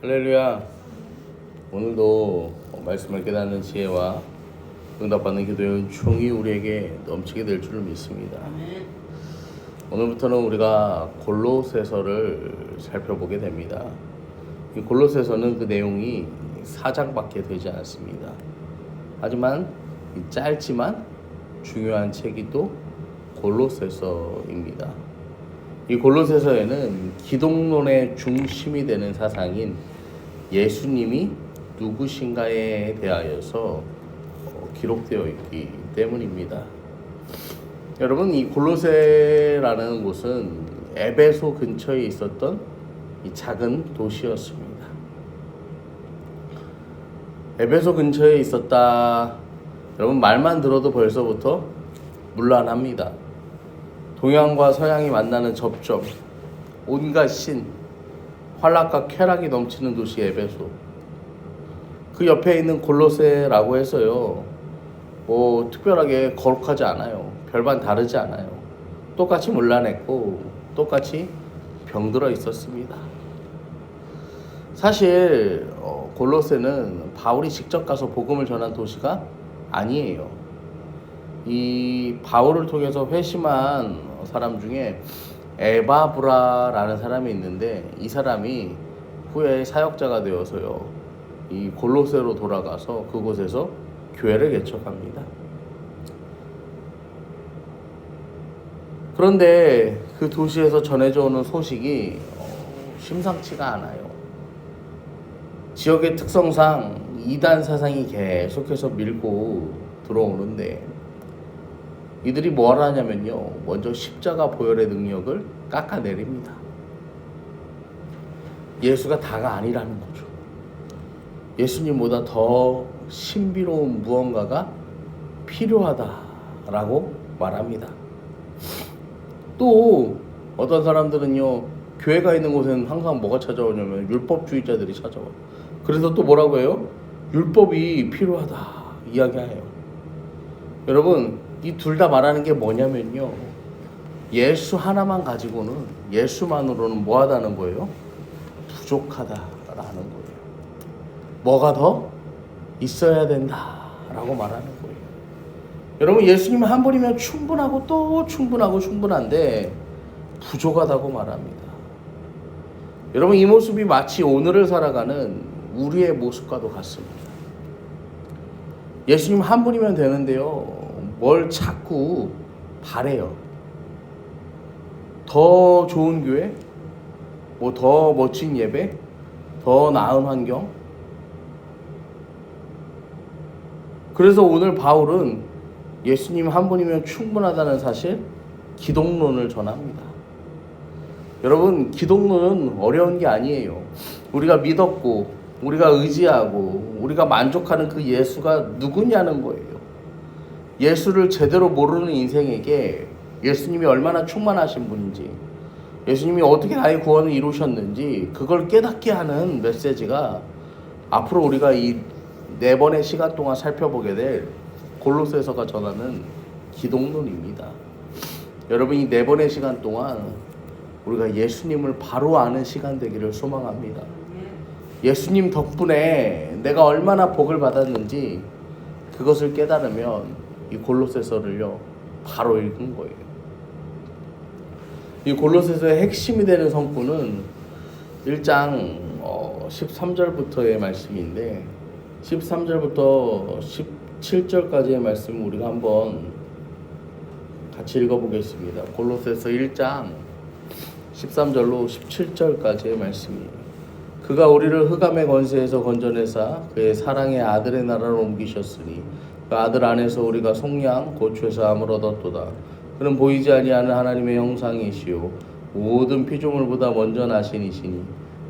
할렐루야. 오늘도 말씀을 깨닫는 지혜와 응답받는 기도의 은총이 우리에게 넘치게 될 줄을 믿습니다. 오늘부터는 우리가 골로새서를 살펴보게 됩니다. 이 골로새서는 그 내용이 4장밖에 되지 않습니다. 하지만 이 짧지만 중요한 책이 또 골로새서입니다. 이 골로새서에는 기독론의 중심이 되는 사상인 예수님이 누구신가에 대하여서 기록되어 있기 때문입니다. 여러분, 이 골로새라는 곳은 에베소 근처에 있었던 이 작은 도시였습니다. 에베소 근처에 있었다. 여러분, 말만 들어도 벌써부터 문란합니다. 동양과 서양이 만나는 접점, 온갖 신, 환락과 쾌락이 넘치는 도시 에베소. 그 옆에 있는 골로새라고 해서요, 특별하게 거룩하지 않아요. 별반 다르지 않아요. 똑같이 문란했고 똑같이 병들어 있었습니다. 사실 골로새는 바울이 직접 가서 복음을 전한 도시가 아니에요. 이 바울을 통해서 회심한 사람 중에 에바브라라는 사람이 있는데, 이 사람이 후에 사역자가 되어서요, 이 골로새로 돌아가서 그곳에서 교회를 개척합니다. 그런데 그 도시에서 전해져 오는 소식이 심상치가 않아요. 지역의 특성상 이단 사상이 계속해서 밀고 들어오는데, 이들이 뭘 하냐면요, 먼저 십자가 보혈의 능력을 깎아내립니다. 예수가 다가 아니라는 거죠. 예수님보다 더 신비로운 무언가가 필요하다라고 말합니다. 또 어떤 사람들은요, 교회가 있는 곳에는 항상 뭐가 찾아오냐면 율법주의자들이 찾아와요. 그래서 또 뭐라고 해요? 율법이 필요하다 이야기해요. 여러분, 이 둘 다 말하는 게 뭐냐면요, 예수 하나만 가지고는, 예수만으로는 뭐하다는 거예요? 부족하다라는 거예요. 뭐가 더 있어야 된다라고 말하는 거예요. 여러분, 예수님 한 분이면 충분하고 또 충분한데 부족하다고 말합니다. 여러분, 이 모습이 마치 오늘을 살아가는 우리의 모습과도 같습니다. 예수님 한 분이면 되는데요, 뭘 자꾸 바래요. 더 좋은 교회, 더 멋진 예배, 더 나은 환경. 그래서 오늘 바울은 예수님 한 분이면 충분하다는 사실, 기독론을 전합니다. 여러분, 기독론은 어려운 게 아니에요. 우리가 믿었고, 우리가 의지하고, 우리가 만족하는 그 예수가 누구냐는 거예요. 예수를 제대로 모르는 인생에게 예수님이 얼마나 충만하신 분인지, 예수님이 어떻게 나의 구원을 이루셨는지 그걸 깨닫게 하는 메시지가 앞으로 우리가 이 4번의 시간 동안 살펴보게 될 골로새서가 전하는 기독론입니다. 여러분, 이 4번의 시간 동안 우리가 예수님을 바로 아는 시간 되기를 소망합니다. 예수님 덕분에 내가 얼마나 복을 받았는지 그것을 깨달으면 이 골로새서를요, 바로 읽은 거예요. 이 골로새서의 핵심이 되는 성구는 1장 13절부터의 말씀인데, 13절부터 17절까지의 말씀을 우리가 한번 같이 읽어보겠습니다. 골로새서 1장 13절로 17절까지의 말씀이에요. 그가 우리를 흑암의 권세에서 건져내사 그의 사랑의 아들의 나라로 옮기셨으니 그 아들 안에서 우리가 속량 곧 죄사함을 얻었도다. 그는 보이지 아니하는 하나님의 형상이시요 모든 피조물보다 먼저 나신 이시니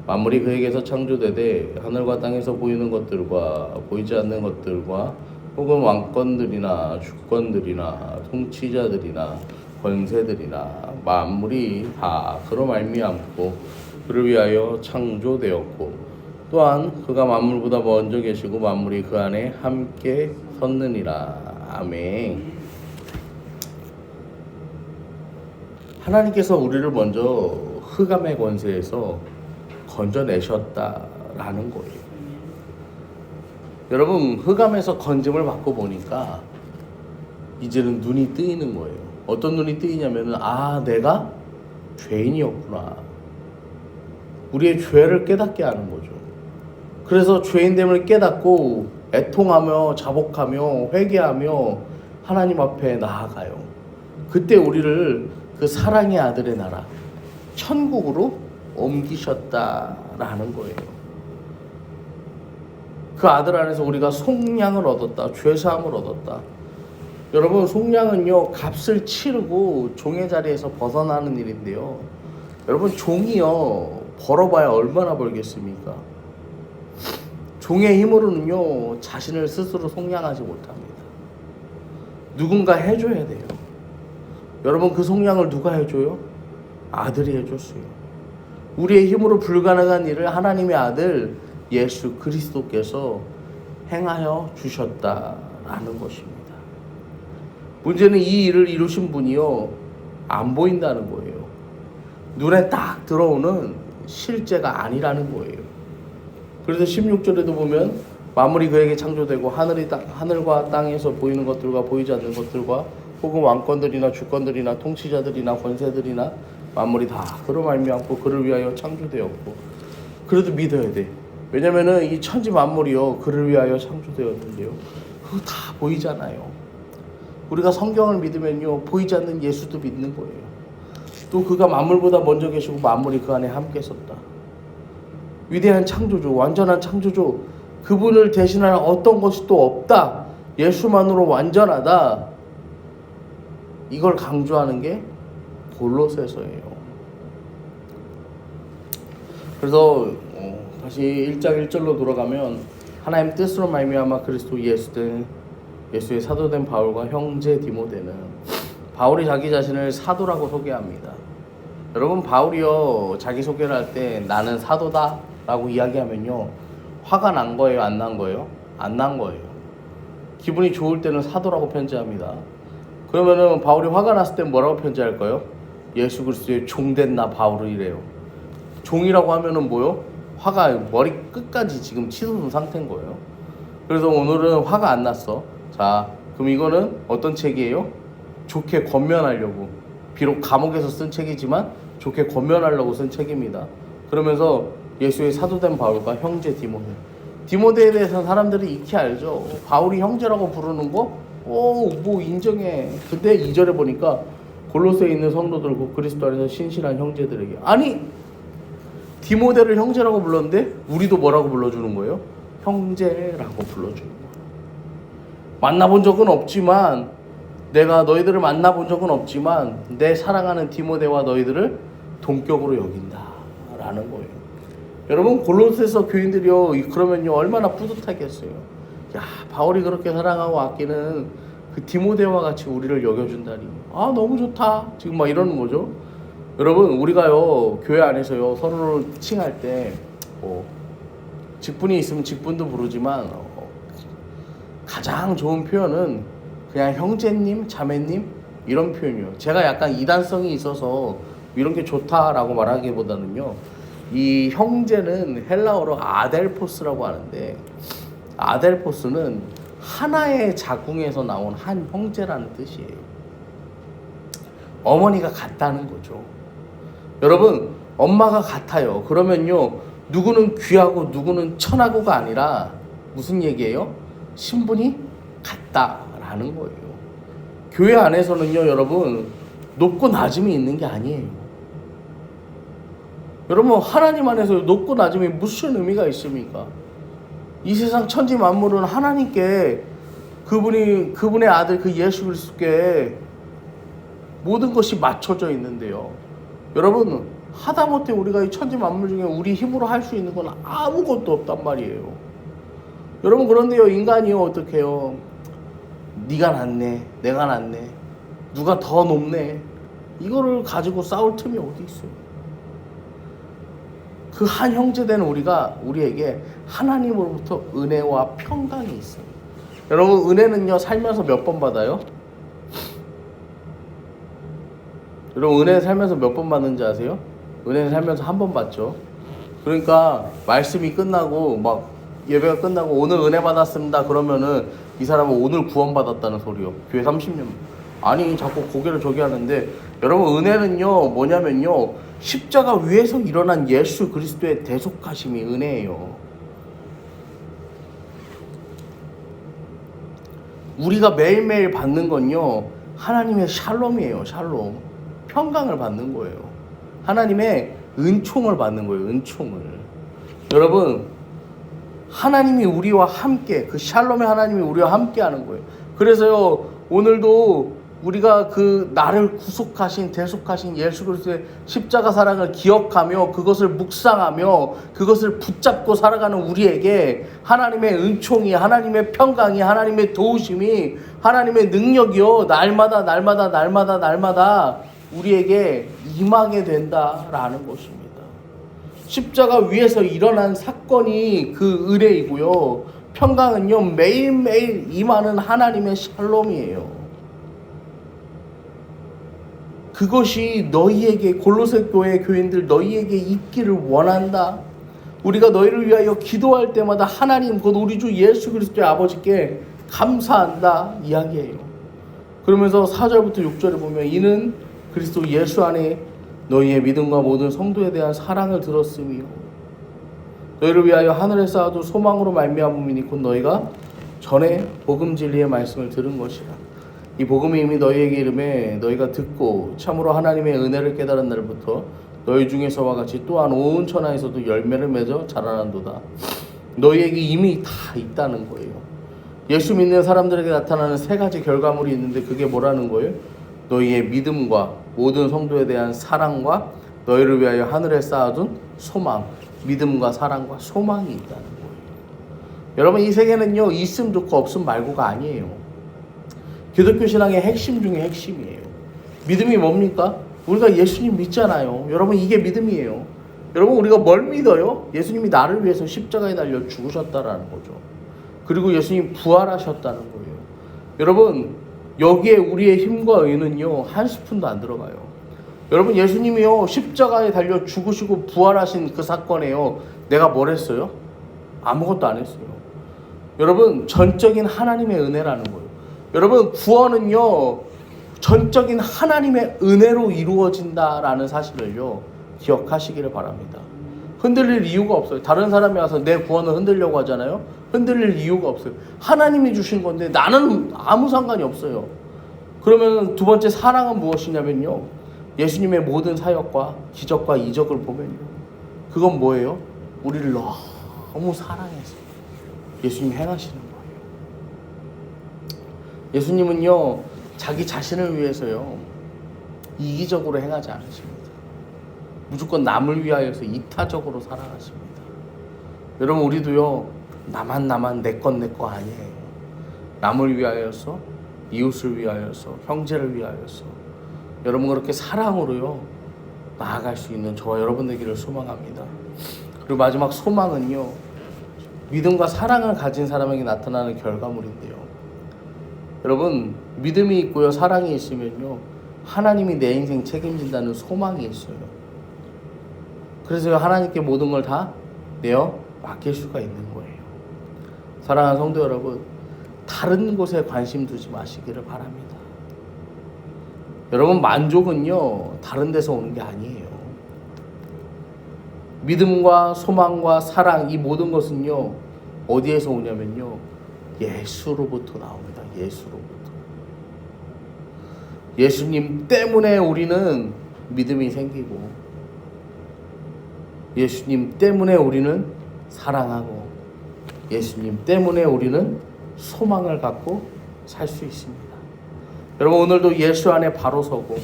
만물이 그에게서 창조되되 하늘과 땅에서 보이는 것들과 보이지 않는 것들과 혹은 왕권들이나 주권들이나 통치자들이나 권세들이나 만물이 다 그로 말미암고 그를 위하여 창조되었고, 또한 그가 만물보다 먼저 계시고 만물이 그 안에 함께 섰느니라. 아멘. 하나님께서 우리를 먼저 흑암의 권세에서 건져내셨다 라는 거예요. 여러분, 흑암에서 건짐을 받고 보니까 이제는 눈이 뜨이는 거예요. 어떤 눈이 뜨이냐면은, 아, 내가 죄인이었구나. 우리의 죄를 깨닫게 하는 거죠. 그래서 죄인됨을 깨닫고 애통하며 자복하며 회개하며 하나님 앞에 나아가요. 그때 우리를 그 사랑의 아들의 나라 천국으로 옮기셨다라는 거예요. 그 아들 안에서 우리가 속량을 얻었다. 죄사함을 얻었다. 여러분, 속량은요, 값을 치르고 종의 자리에서 벗어나는 일인데요. 여러분, 종이요, 벌어봐야 얼마나 벌겠습니까? 종의 힘으로는요, 자신을 스스로 속량하지 못합니다. 누군가 해줘야 돼요. 여러분, 그 속량을 누가 해줘요? 아들이 해줬어요. 우리의 힘으로 불가능한 일을 하나님의 아들 예수 그리스도께서 행하여 주셨다라는 것입니다. 문제는 이 일을 이루신 분이요, 안 보인다는 거예요. 눈에 딱 들어오는 실제가 아니라는 거예요. 그래서 16절에도 보면 만물이 그에게 창조되고 하늘과 땅에서 보이는 것들과 보이지 않는 것들과 혹은 왕권들이나 주권들이나 통치자들이나 권세들이나 만물이 다 그로 말미암고 그를 위하여 창조되었고. 그래도 믿어야 돼. 왜냐면은 이 천지 만물이요, 그를 위하여 창조되었는데요, 그거 다 보이잖아요. 우리가 성경을 믿으면요, 보이지 않는 예수도 믿는 거예요. 또 그가 만물보다 먼저 계시고 만물이 그 안에 함께 섰다. 위대한 창조주, 완전한 창조주, 그분을 대신할 어떤 것이 또 없다. 예수만으로 완전하다. 이걸 강조하는 게 골로새서예요. 그래서 다시 1장 1절로 돌아가면, 하나님 뜻으로 말미암아 그리스도 예수의 사도된 바울과 형제 디모데는, 바울이 자기 자신을 사도라고 소개합니다. 여러분, 바울이요, 자기 소개를 할 때 나는 사도다 라고 이야기하면요, 화가 난 거예요, 안 난 거예요? 안 난 거예요. 기분이 좋을 때는 사도라고 편지합니다. 그러면은 바울이 화가 났을 때 뭐라고 편지할까요? 예수 그리스도의 종된 나 바울이래요. 종이라고 하면은 뭐요? 화가 머리 끝까지 지금 치솟은 상태인 거예요. 그래서 오늘은 화가 안 났어. 자, 그럼 이거는 어떤 책이에요? 좋게 권면하려고, 비록 감옥에서 쓴 책이지만 좋게 권면하려고 쓴 책입니다. 그러면서 예수의 사도된 바울과 형제 디모데에 대해서는 사람들이 익히 알죠. 바울이 형제라고 부르는 거 뭐 인정해. 근데 2절에 보니까 골로새에 있는 성도들, 그 그리스도 안에서 신실한 형제들에게, 아니 디모데를 형제라고 불렀는데 우리도 뭐라고 불러주는 거예요? 형제라고 불러주는 거예요. 만나본 적은 없지만, 내가 너희들을 만나본 적은 없지만 내 사랑하는 디모데와 너희들을 동격으로 여긴다 라는 거예요. 여러분, 골로새서 교인들이요, 그러면요 얼마나 뿌듯하겠어요. 야, 바울이 그렇게 사랑하고 아끼는 그 디모데와 같이 우리를 여겨준다니, 아 너무 좋다, 지금 막 이러는 거죠. 여러분, 우리가요 교회 안에서요 서로를 칭할 때 직분이 있으면 직분도 부르지만 가장 좋은 표현은 그냥 형제님, 자매님 이런 표현이요. 제가 약간 이단성이 있어서 이런 게 좋다라고 말하기보다는요, 이 형제는 헬라어로 아델포스라고 하는데, 아델포스는 하나의 자궁에서 나온 한 형제라는 뜻이에요. 어머니가 같다는 거죠. 여러분, 엄마가 같아요. 그러면요, 누구는 귀하고 누구는 천하고가 아니라 무슨 얘기예요? 신분이 같다라는 거예요. 교회 안에서는요, 여러분, 높고 낮음이 있는 게 아니에요. 여러분, 하나님 안에서 높고 낮음이 무슨 의미가 있습니까? 이 세상 천지 만물은 하나님께, 그분의 아들 그 예수 그리스도께 모든 것이 맞춰져 있는데요. 여러분, 하다못해 우리가 이 천지 만물 중에 우리 힘으로 할 수 있는 건 아무것도 없단 말이에요. 여러분, 그런데요, 인간이요 어떻게 해요? 네가 낫네, 내가 낫네, 누가 더 높네, 이거를 가지고 싸울 틈이 어디 있어요? 그 한 형제된 우리에게 하나님으로부터 은혜와 평강이 있어요. 여러분, 은혜는요 살면서 몇 번 받아요? 여러분, 은혜 살면서 몇 번 받는지 아세요? 은혜는 살면서 한 번 받죠. 그러니까 말씀이 끝나고 막 예배가 끝나고 오늘 은혜 받았습니다 그러면은 이 사람은 오늘 구원받았다는 소리요. 교회 30년. 아니 자꾸 고개를 저기 하는데, 여러분 은혜는요 뭐냐면요, 십자가 위에서 일어난 예수 그리스도의 대속하심이 은혜예요. 우리가 매일매일 받는 건요 하나님의 샬롬이에요. 샬롬, 평강을 받는 거예요. 하나님의 은총을 받는 거예요. 은총을. 여러분 하나님이 우리와 함께, 그 샬롬의 하나님이 우리와 함께 하는 거예요. 그래서요 오늘도 우리가 그 나를 구속하신 대속하신 예수 그리스도의 십자가 사랑을 기억하며 그것을 묵상하며 그것을 붙잡고 살아가는 우리에게 하나님의 은총이, 하나님의 평강이, 하나님의 도우심이, 하나님의 능력이요 날마다 우리에게 임하게 된다라는 것입니다. 십자가 위에서 일어난 사건이 그 은혜이고요, 평강은요 매일매일 임하는 하나님의 샬롬이에요. 그것이 너희에게, 골로새 교회 교인들 너희에게 있기를 원한다. 우리가 너희를 위하여 기도할 때마다 하나님 곧 우리 주 예수 그리스도의 아버지께 감사한다 이야기해요. 그러면서 4절부터 6절에 보면 이는 그리스도 예수 안에 너희의 믿음과 모든 성도에 대한 사랑을 들었으며 너희를 위하여 하늘에 쌓아둔 소망으로 말미암음이니 곧 너희가 전에 복음 진리의 말씀을 들은 것이라. 이 복음이 이미 너희에게 이름에 너희가 듣고 참으로 하나님의 은혜를 깨달은 날부터 너희 중에서와 같이 또한 온 천하에서도 열매를 맺어 자라난도다. 너희에게 이미 다 있다는 거예요. 예수 믿는 사람들에게 나타나는 세 가지 결과물이 있는데 그게 뭐라는 거예요? 너희의 믿음과 모든 성도에 대한 사랑과 너희를 위하여 하늘에 쌓아둔 소망. 믿음과 사랑과 소망이 있다는 거예요. 여러분 이 세계는요 있음 좋고 없음 말고가 아니에요. 기독교 신앙의 핵심 중에 핵심이에요. 믿음이 뭡니까? 우리가 예수님 믿잖아요. 여러분 이게 믿음이에요. 여러분 우리가 뭘 믿어요? 예수님이 나를 위해서 십자가에 달려 죽으셨다라는 거죠. 그리고 예수님 부활하셨다는 거예요. 여러분 여기에 우리의 힘과 의는요 한 스푼도 안 들어가요. 여러분 예수님이요 십자가에 달려 죽으시고 부활하신 그 사건에요 내가 뭘 했어요? 아무것도 안 했어요. 여러분 전적인 하나님의 은혜라는 거예요. 여러분 구원은요 전적인 하나님의 은혜로 이루어진다라는 사실을요 기억하시기를 바랍니다. 흔들릴 이유가 없어요. 다른 사람이 와서 내 구원을 흔들려고 하잖아요. 흔들릴 이유가 없어요. 하나님이 주신 건데 나는 아무 상관이 없어요. 그러면 두 번째 사랑은 무엇이냐면요 예수님의 모든 사역과 기적과 이적을 보면요 그건 뭐예요? 우리를 너무 사랑해서 예수님 행하시는 거예요. 예수님은요 자기 자신을 위해서요 이기적으로 행하지 않으십니다. 무조건 남을 위하여서 이타적으로 살아가십니다. 여러분 우리도요 나만 내 것 아니에요. 남을 위하여서, 이웃을 위하여서, 형제를 위하여서 여러분 그렇게 사랑으로요 나아갈 수 있는 저와 여러분 되기를 소망합니다. 그리고 마지막 소망은요 믿음과 사랑을 가진 사람에게 나타나는 결과물인데요. 여러분 믿음이 있고요 사랑이 있으면요 하나님이 내 인생 책임진다는 소망이 있어요. 그래서 하나님께 모든 걸 다 내어 맡길 수가 있는 거예요. 사랑하는 성도 여러분, 다른 곳에 관심 두지 마시기를 바랍니다. 여러분 만족은요 다른 데서 오는 게 아니에요. 믿음과 소망과 사랑 이 모든 것은요 어디에서 오냐면요 예수로부터 나옵니다. 예수로부터. 예수님 때문에 우리는 믿음이 생기고 예수님 때문에 우리는 사랑하고 예수님 때문에 우리는 소망을 갖고 살 수 있습니다. 여러분 오늘도 예수 안에 바로 서고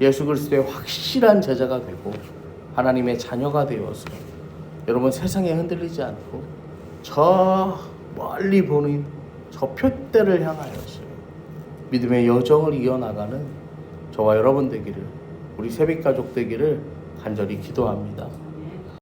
예수 그리스도의 확실한 제자가 되고 하나님의 자녀가 되어서 여러분 세상에 흔들리지 않고 저 멀리 보는 저 표대를 향하여서 믿음의 여정을 이어나가는 저와 여러분 되기를, 우리 새벽가족 되기를 간절히 기도합니다.